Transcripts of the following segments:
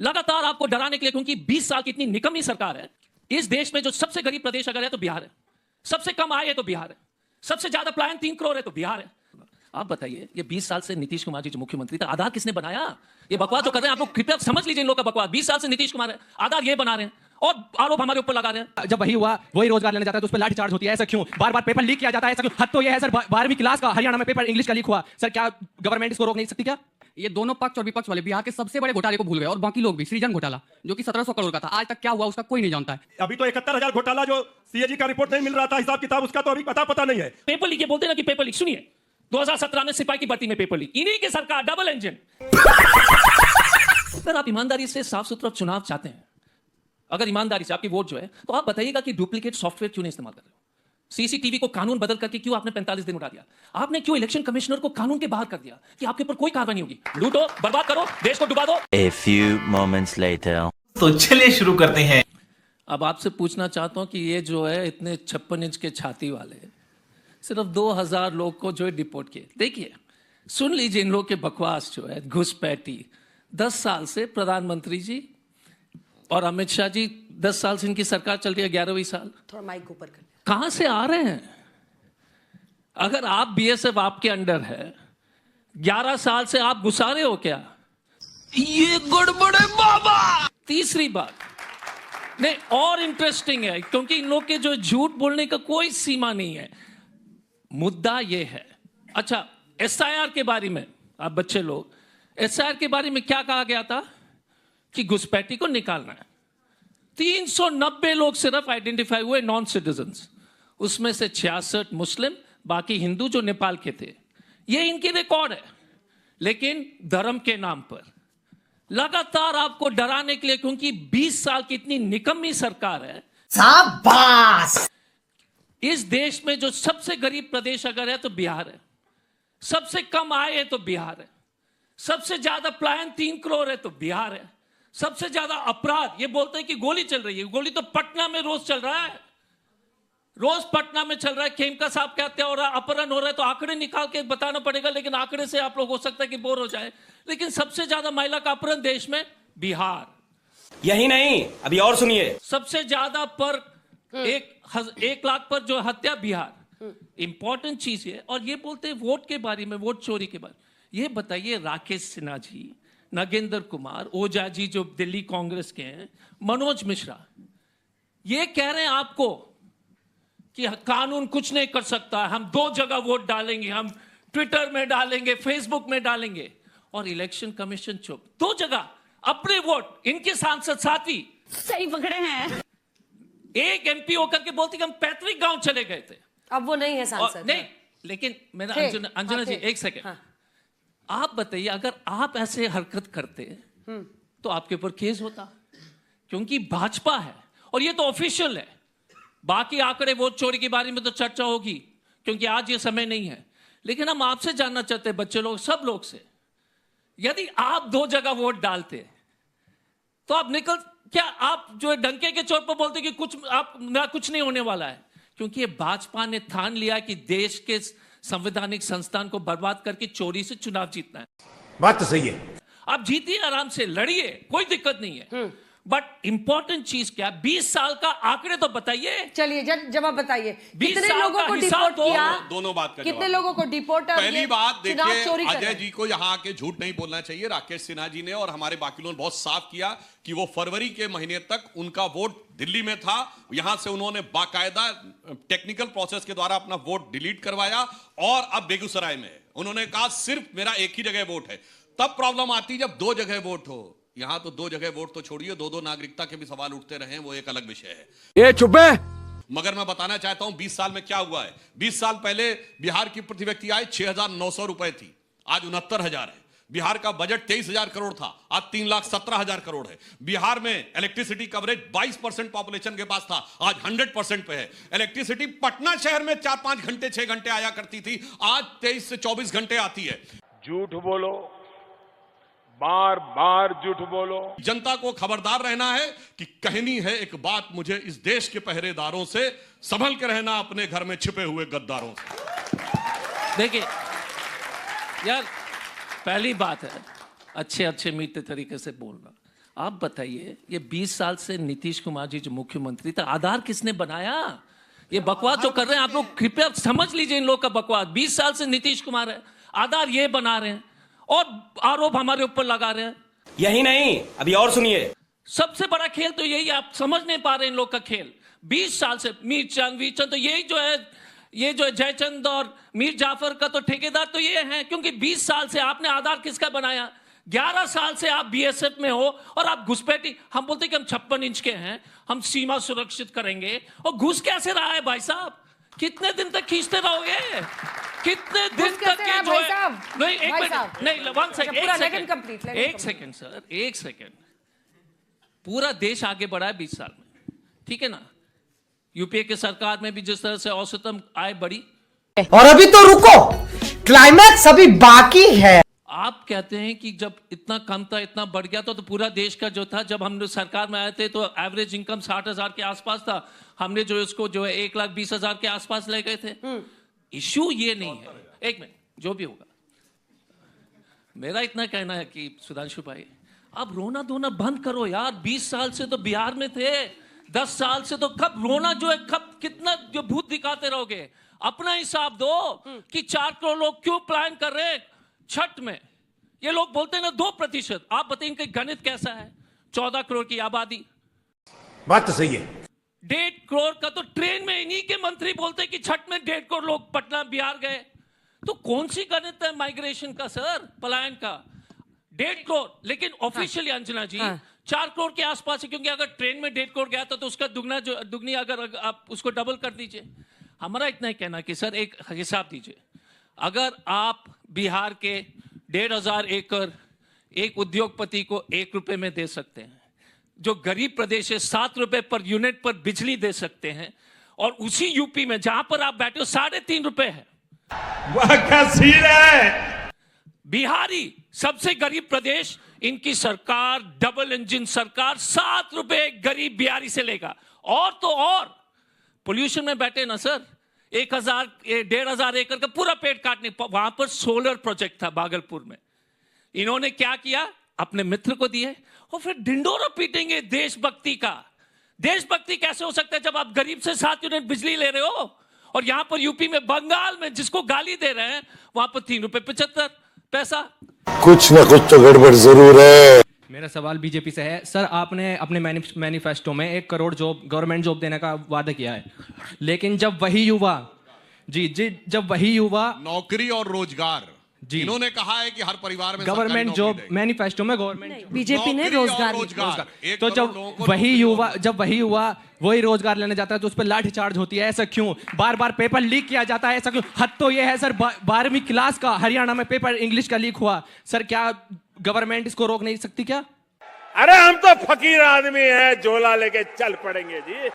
लगातार आपको डराने के लिए, क्योंकि 20 साल की इतनी निकम्मी सरकार है। इस देश में जो सबसे गरीब प्रदेश अगर है तो बिहार है, सबसे कम आय है तो बिहार है, सबसे ज्यादा पलायन 3 करोड़ है तो बिहार है। आप बताइए, ये 20 साल से नीतीश कुमार जी जो मुख्यमंत्री थे, आधार किसने बनाया? ये बकवास तो कर रहे हैं आप लोग, कृपया समझ लीजिए इन लोग का बकवास। 20 साल से नीतीश कुमार है, आधार ये बना रहे हैं और आरोप हमारे ऊपर लगा रहे हैं। जब वही हुआ वही रोजगार लेने जाता है तो उस पर लाठी चार्ज होती है, ऐसा क्यों? बार बार पेपर लीक किया जाता है, ऐसा क्यों? हद तो ये है सर, 12वीं क्लास का हरियाणा में पेपर इंग्लिश का लीक हुआ सर, क्या गवर्नमेंट इसको रोक नहीं सकती क्या? ये दोनों पक्ष और विपक्ष वाले बिहार के सबसे बड़े घोटाले को भूल गए, और बाकी लोग भी। सृजन घोटाला जो कि 1700 करोड़ का था, आज तक क्या हुआ उसका कोई नहीं जानता है। अभी तो 71,000 घोटाला जो सीएजी का रिपोर्ट नहीं मिल रहा था, हिसाब किताब उसका तो अभी पता नहीं है। पेपर लीक, ये बोलते हैं ना कि पेपर लीक। सुनिए, 2017 में सिपाही की भर्ती में पेपर लीक, इन्हीं की सरकार, डबल इंजन। अगर आप ईमानदारी से साफ सुथरा चुनाव चाहते हैं, अगर ईमानदारी से आपकी वोट जो है, तो आप बताइएगा कि डुप्लीकेट सॉफ्टवेयर क्यों नहीं इस्तेमाल कर रहे हो? सीसीटीवी को कानून बदल करके क्यों आपने 45 दिन उठा दिया? आपने क्यों इलेक्शन कमिश्नर को कानून के बाहर कर दिया कि आपके ऊपर कोई कार्रवाई नहीं होगी? लूटो, बर्बाद करो, देश को डुबा दो। A few moments later. तो चलिए शुरू करते हैं। अब आपसे पूछना चाहता हूं कि ये जो है इतने 56 इंच के छाती वाले सिर्फ 2000 लोग को जो है डिपोर्ट किए। देखिए, सुन लीजिए इन लोग के बकवास जो है, घुसपैठी। 10 साल से प्रधानमंत्री जी और अमित शाह जी, 10 साल से इनकी सरकार चल रही है, 11वीं साल। थोड़ा माइक ऊपर कर। कहां से आ रहे हैं? अगर आप बीएसएफ आपके अंडर है, 11 साल से आप घुसा रहे हो क्या? ये गड़बड़ है बाबा। तीसरी बात नहीं, और इंटरेस्टिंग है, क्योंकि इन लोग के जो झूठ बोलने का कोई सीमा नहीं है। मुद्दा ये है, अच्छा एसआईआर के बारे में, आप बच्चे लोग, एसआईआर के बारे में क्या कहा गया था कि घुसपैठी को निकालना है। 390 लोग सिर्फ आइडेंटिफाई हुए नॉन सिटीजन्स, उसमें से 66 मुस्लिम, बाकी हिंदू जो नेपाल के थे। ये इनकी रिकॉर्ड है। लेकिन धर्म के नाम पर लगातार आपको डराने के लिए, क्योंकि 20 साल की इतनी निकम्मी सरकार है। शाबाश। इस देश में जो सबसे गरीब प्रदेश अगर है तो बिहार है, सबसे कम आय है तो बिहार है, सबसे ज्यादा पलायन 3 करोड़ है तो बिहार है, सबसे ज्यादा अपराध, ये बोलते हैं कि गोली चल रही है, गोली तो पटना में रोज चल रहा है, रोज पटना में चल रहा है। खेमका साहब क्या हत्या हो रहा है, अपहरण हो रहा है, तो आंकड़े निकाल के बताना पड़ेगा, लेकिन आंकड़े से आप लोग हो सकता है कि बोर हो जाए। लेकिन सबसे ज्यादा महिला का अपहरण देश में बिहार। यही नहीं, अभी और सुनिए, सबसे ज्यादा पर 1 लाख पर जो हत्या बिहार। इंपॉर्टेंट चीज है। और ये बोलते हैं वोट के बारे में, वोट चोरी के बारे में। ये बताइए, राकेश सिन्हा जी, नागेंद्र कुमार, ओझा जी जो दिल्ली कांग्रेस के हैं, मनोज मिश्रा, ये कह रहे हैं आपको कि कानून कुछ नहीं कर सकता, हम 2 जगह वोट डालेंगे, हम ट्विटर में डालेंगे, फेसबुक में डालेंगे, और इलेक्शन कमीशन चुप। 2 जगह अपने वोट, इनके सांसद साथी सही पकड़े हैं। एक एमपी होकर के बोलती कि हम पैतृक गांव चले गए थे। अब वो नहीं है सांसद। नहीं, लेकिन मेरा अंजना जी, एक सेकेंड, हाँ। आप बताइए, अगर आप ऐसे हरकत करते तो आपके ऊपर केस होता, क्योंकि भाजपा है और ये तो ऑफिशियल है। बाकी आंकड़े वोट चोरी के बारे में तो चर्चा होगी, क्योंकि आज ये समय नहीं है। लेकिन हम आपसे जानना चाहते हैं, बच्चे लोग, सब लोग से, यदि आप 2 जगह वोट डालते तो आप क्या आप जो है डंके के चोट पर बोलते कि कुछ नहीं होने वाला है? क्योंकि ये भाजपा ने ठान लिया कि देश के संवैधानिक संस्थान को बर्बाद करके चोरी से चुनाव जीतना है। बात तो सही है। आप जीतिए, आराम से लड़िए, कोई दिक्कत नहीं है। बट इंपॉर्टेंट चीज क्या, 20 साल का आंकड़े तो बताइए। चलिए जब आप बताइए, 20 कितने साल लोगों का को हिसाब डिपोर्ट दो। किया? दोनों बात का कितने जवाब। लोगों को डिपोर्ट? पहली बात देखिए, चोरी कर अजय रहे जी को यहाँ आके झूठ नहीं बोलना चाहिए। राकेश सिन्हा जी ने और हमारे बाकी लोगों ने बहुत साफ किया कि वो फरवरी के महीने तक उनका वोट दिल्ली में था, यहां से उन्होंने बाकायदा टेक्निकल प्रोसेस के द्वारा अपना वोट डिलीट करवाया, और अब बेगूसराय में उन्होंने कहा सिर्फ मेरा एक ही जगह वोट है। तब प्रॉब्लम आती जब 2 जगह वोट हो। यहां तो 2 जगह वोट तो छोड़िए, 2-2 नागरिकता के भी सवाल उठते रहे, वो एक अलग विषय है। ये चुप है। मगर मैं बताना चाहता हूं 20 साल में क्या हुआ है। 20 साल पहले बिहार की प्रति व्यक्ति आय 6,900 रुपए थी, आज 69,000 है। बिहार का बजट 23,000 करोड़ था, आज 3,17,000 करोड़ है। बिहार में इलेक्ट्रिसिटी कवरेज 22% पॉपुलेशन के पास था, आज 100% पे है। इलेक्ट्रिसिटी पटना शहर में 4-5 घंटे 6 घंटे आया करती थी, आज 23 से 24 घंटे आती है। झूठ बोलो, बार बार झूठ बोलो। जनता को खबरदार रहना है कि कहनी है एक बात मुझे इस देश के पहरेदारों से, संभल के रहना अपने घर में छिपे हुए गद्दारों से। देखिए यार, पहली बात है अच्छे मीठे तरीके से बोलना। आप बताइए, ये 20 साल से नीतीश कुमार जी जो मुख्यमंत्री था, आधार किसने बनाया? ये बकवास जो कर रहे हैं आप लोग, कृपया समझ लीजिए इन लोग का बकवास। 20 साल से नीतीश कुमार है, आधार ये बना रहे हैं और आरोप हमारे ऊपर लगा रहे हैं। यही नहीं, अभी और सुनिए। सबसे बड़ा खेल तो यही, आप समझ नहीं पा रहे इन लोग का खेल। 20 साल से वीरचंद तो यही जो है, ये जो है जयचंद और मीर जाफर का तो ठेकेदार तो ये है, क्योंकि 20 साल से आपने आधार किसका बनाया? 11 साल से आप बीएसएफ में हो और आप घुसपैठी, हम बोलते कि हम 56 इंच के हैं, हम सीमा सुरक्षित करेंगे, और घुस कैसे रहा है भाई साहब? कितने दिन तक खींचते रहोगे? कितने दिन तक ये जो है? नहीं, एक मिनट, नहीं, वन सेकंड, एक सेकंड सर, एक सेकंड। पूरा देश आगे बढ़ा है 20 साल में, ठीक है ना? यूपीए के सरकार में भी जिस तरह से औसतन आय बढ़ी, और अभी तो रुको, क्लाइमैक्स अभी बाकी है। आप कहते हैं कि जब इतना कम था इतना बढ़ गया तो पूरा देश का जो था, जब हम लोग सरकार में आए थे तो एवरेज इनकम 60,000 के आसपास था, हमने जो इसको जो है 1,20,000 के आसपास ले गए थे। इश्यू ये नहीं है, एक मिनट, जो भी होगा, मेरा इतना कहना है कि सुधांशु भाई, अब रोना धोना बंद करो यार। 20 साल से तो बिहार में थे, 10 साल से तो कब रोना जो है, कब कितना जो भूत दिखाते रहोगे? अपना हिसाब दो कि 4 करोड़ लोग क्यों प्लान कर रहे हैं छठ में। ये लोग बोलते हैं ना 2%, आप बताइए इनका गणित कैसा है? 14 करोड़ की आबादी, बात तो सही है। 1.5 करोड़ का तो ट्रेन में इन्हीं के मंत्री बोलते हैं कि छठ में 1.5 करोड़ लोग पटना बिहार गए। तो कौन सी गणित है माइग्रेशन का सर, पलायन का? 1.5 करोड़, लेकिन ऑफिशियली अंजना जी 4 करोड़ के आसपास है, क्योंकि अगर ट्रेन में 1.5 करोड़ गया था तो उसका दुगनी अगर आप उसको डबल कर दीजिए। हमारा इतना ही कहना कि सर एक हिसाब दीजिए, अगर आप बिहार के 1,500 एकड़ एक उद्योगपति को 1 रुपए में दे सकते हैं, जो गरीब प्रदेश है 7 रुपए पर यूनिट पर बिजली दे सकते हैं, और उसी यूपी में जहां पर आप बैठे हो 3.5 रुपए है। वाह क्या सीन है। बिहारी सबसे गरीब प्रदेश, इनकी सरकार डबल इंजन सरकार 7 रुपए गरीब बिहारी से लेगा। और तो और पोल्यूशन में बैठे ना सर, 1,500 एकड़ का पूरा पेड़ काटने, वहां पर सोलर प्रोजेक्ट था भागलपुर में, इन्होंने क्या किया? अपने मित्र को दिए, और फिर ढिंडोरा पीटेंगे देशभक्ति का। देशभक्ति कैसे हो सकता है जब आप गरीब से 7 यूनिट बिजली ले रहे हो, और यहां पर यूपी में, बंगाल में जिसको गाली दे रहे हैं, वहां पर 3 रुपए 75 पैसा। कुछ ना कुछ तो गड़बड़ जरूर है। मेरा सवाल बीजेपी से है। सर, आपने अपने मैनिफेस्टो में 1 करोड़ जॉब, गवर्नमेंट जॉब देने का वादा किया है, लेकिन जब वही युवा जब वही युवा नौकरी और रोजगार, जी, इन्होंने कहा है कि हर परिवार में गवर्नमेंट जॉब, मैनिफेस्टो में गवर्नमेंट, बीजेपी ने रोजगार तो जब वही युवा वही रोजगार लेने जाता है तो उस पर लाठी चार्ज होती है, ऐसा क्यों? बार बार पेपर लीक किया जाता है, ऐसा क्यों? हद तो ये है सर, 12वीं क्लास का हरियाणा में पेपर इंग्लिश का लीक हुआ, सर क्या गवर्नमेंट इसको रोक नहीं सकती क्या? अरे हम तो फकीर आदमी हैं, झोला लेके चल पड़ेंगे जी।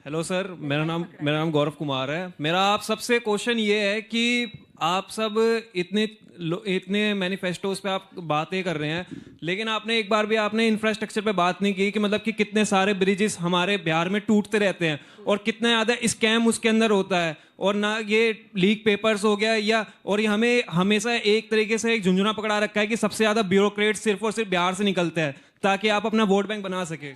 हेलो सर, मेरा नाम गौरव कुमार है। मेरा आप सबसे क्वेश्चन ये है कि आप सब इतने मैनिफेस्टोज पे आप बातें कर रहे हैं, लेकिन आपने एक बार भी आपने इंफ्रास्ट्रक्चर पे बात नहीं की कि मतलब कि कितने सारे ब्रिजेस हमारे बिहार में टूटते रहते हैं और कितना ज़्यादा स्कैम उसके अंदर होता है, और ना ये लीक पेपर्स हो गया या, और ये हमें हमेशा एक तरीके से एक झुंझुना पकड़ा रखा है कि सबसे ज़्यादा ब्यूरोक्रेट सिर्फ और सिर्फ बिहार से निकलते हैं ताकि आप अपना वोट बैंक बना सके।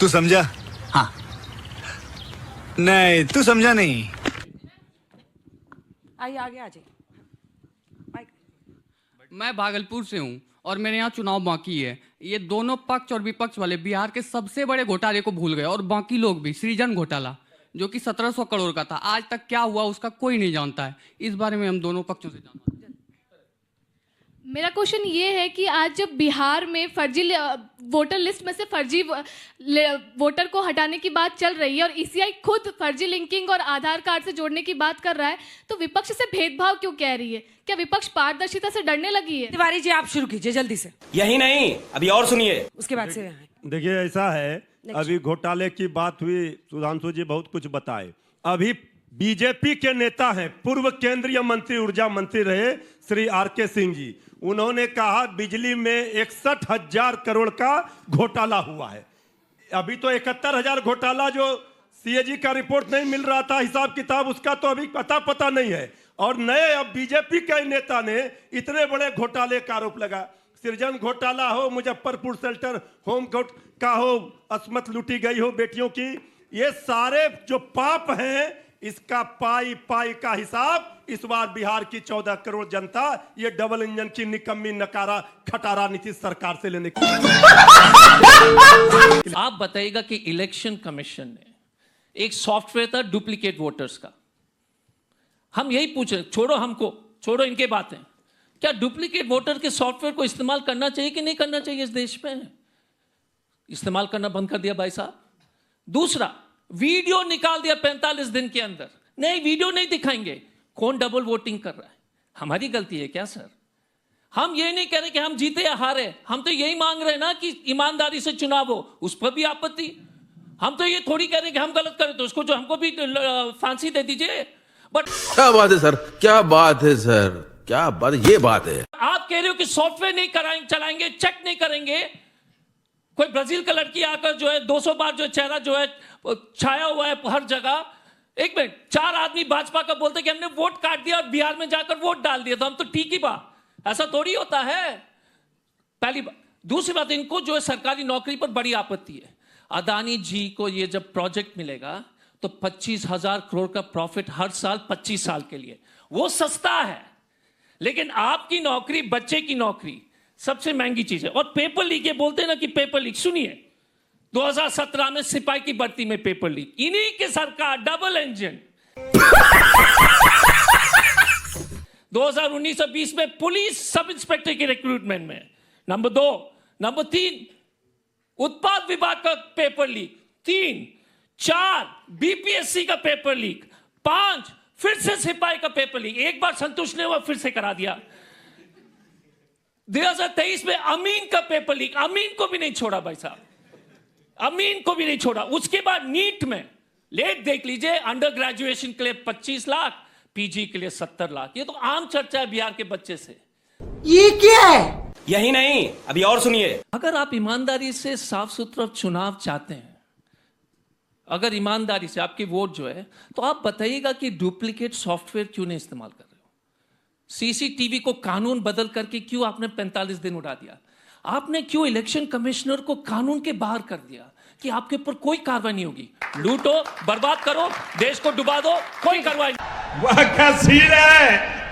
तू समझा? हाँ। नहीं, तू समझा नहीं। आइए आगे आ जाइए। मैं भागलपुर से हूँ और मेरे यहाँ चुनाव बाकी है। ये दोनों पक्ष और विपक्ष वाले बिहार के सबसे बड़े घोटाले को भूल गए, और बाकी लोग भी। सृजन घोटाला जो कि 1700 करोड़ का था, आज तक क्या हुआ उसका कोई नहीं जानता है। इस बारे में हम दोनों पक्षों से जानते हैं। मेरा क्वेश्चन ये है कि आज जब बिहार में फर्जी वोटर लिस्ट में से फर्जी वोटर को हटाने की बात चल रही है और ईसीआई खुद फर्जी लिंकिंग और आधार कार्ड से जोड़ने की बात कर रहा है, तो विपक्ष से भेदभाव क्यों कह रही है? क्या विपक्ष पारदर्शिता से डरने लगी है? तिवारी जी आप शुरू कीजिए जल्दी से। यही नहीं, अभी और सुनिए। उसके बाद से देखिए ऐसा है, अभी घोटाले की बात हुई, सुधांशु जी बहुत कुछ बताए। अभी बीजेपी के नेता हैं, पूर्व केंद्रीय मंत्री, ऊर्जा मंत्री रहे श्री आर.के. सिंह जी, उन्होंने कहा बिजली में 61,000 करोड़ का घोटाला हुआ है। अभी तो 71,000 घोटाला जो सीएजी का रिपोर्ट नहीं मिल रहा था, हिसाब किताब उसका तो अभी पता नहीं है। और नए अब बीजेपी के नेता ने इतने बड़े घोटाले का आरोप लगा, सृजन घोटाला हो, मुजफ्फरपुर शेल्टर होम का हो, अस्मत लूटी गई हो बेटियों की, ये सारे जो पाप हैं, इसका पाई पाई का हिसाब इस बार बिहार की 14 करोड़ जनता ये डबल इंजन की निकम्मी नकारा खटारा नीतीश सरकार से लेने की। आप बताइएगा कि इलेक्शन कमीशन ने एक सॉफ्टवेयर था डुप्लीकेट वोटर्स का, हम यही पूछ रहे, छोड़ो हमको, छोड़ो इनके बातें, क्या डुप्लीकेट वोटर के सॉफ्टवेयर को इस्तेमाल करना चाहिए कि नहीं करना चाहिए? इस देश में इस्तेमाल करना बंद कर दिया भाई साहब। दूसरा, वीडियो निकाल दिया 45 दिन के अंदर, नहीं वीडियो नहीं दिखाएंगे, कौन डबल वोटिंग कर रहा है? हमारी गलती है क्या सर? हम ये नहीं कह रहे कि हम जीते या हारे, हम तो यही मांग रहे हैं ना कि ईमानदारी से चुनाव हो, उस पर भी आपत्ति। हम तो ये थोड़ी कह रहे कि हम गलत करें तो उसको जो हमको भी फांसी दे दीजिए। बट क्या बात है सर, क्या बात है सर, क्या बात, ये बात है। आप कह रहे हो कि सॉफ्टवेयर नहीं चलाएंगे, चेक नहीं करेंगे। कोई ब्राजील का लड़की आकर जो है 200 बार जो चेहरा जो है छाया हुआ है हर जगह। एक मिनट, 4 आदमी भाजपा का बोलते कि हमने वोट काट दिया और बिहार में जाकर वोट डाल दिया, तो हम तो ठीक ही बात, ऐसा थोड़ी होता है। पहली बात। दूसरी बात, इनको जो है सरकारी नौकरी पर बड़ी आपत्ति है। अदानी जी को ये जब प्रोजेक्ट मिलेगा तो 25,000 करोड़ का प्रॉफिट हर साल 25 साल के लिए, वो सस्ता है। लेकिन आपकी नौकरी, बच्चे की नौकरी सबसे महंगी चीज है। और पेपर लीक, ये बोलते हैं ना कि पेपर लीक, सुनिए 2017 में सिपाही की भर्ती में पेपर लीक, इन्हीं की सरकार डबल इंजन। 2019 और 20 में पुलिस सब इंस्पेक्टर की रिक्रूटमेंट में नंबर 2। नंबर 3 उत्पाद विभाग का पेपर लीक, 3, 4 बीपीएससी का पेपर लीक, 5 फिर से सिपाही का पेपर लीक। एक बार संतुष्ट नहीं हुआ, फिर से करा दिया। 2023 में अमीन का पेपर लीक, अमीन को भी नहीं छोड़ा भाई साहब, अमीन को भी नहीं छोड़ा। उसके बाद नीट में लेट देख लीजिए, अंडर ग्रेजुएशन के लिए 25 लाख, पीजी के लिए 70 लाख। ये तो आम चर्चा है बिहार के बच्चे से। ये क्या है? यही नहीं, अभी और सुनिए। अगर आप ईमानदारी से साफ सुथरा चुनाव चाहते हैं, अगर ईमानदारी से आपकी वोट जो है, तो आप बताइएगा कि डुप्लीकेट सॉफ्टवेयर क्यों नहीं इस्तेमाल कर रहे हो? सीसीटीवी को कानून बदल करके क्यों आपने 45 दिन उड़ा दिया? आपने क्यों इलेक्शन कमिश्नर को कानून के बाहर कर दिया कि आपके ऊपर कोई कार्रवाई नहीं होगी? लूटो, बर्बाद करो, देश को डुबा दो, कोई कार्रवाई नहीं। वह क्या सीन है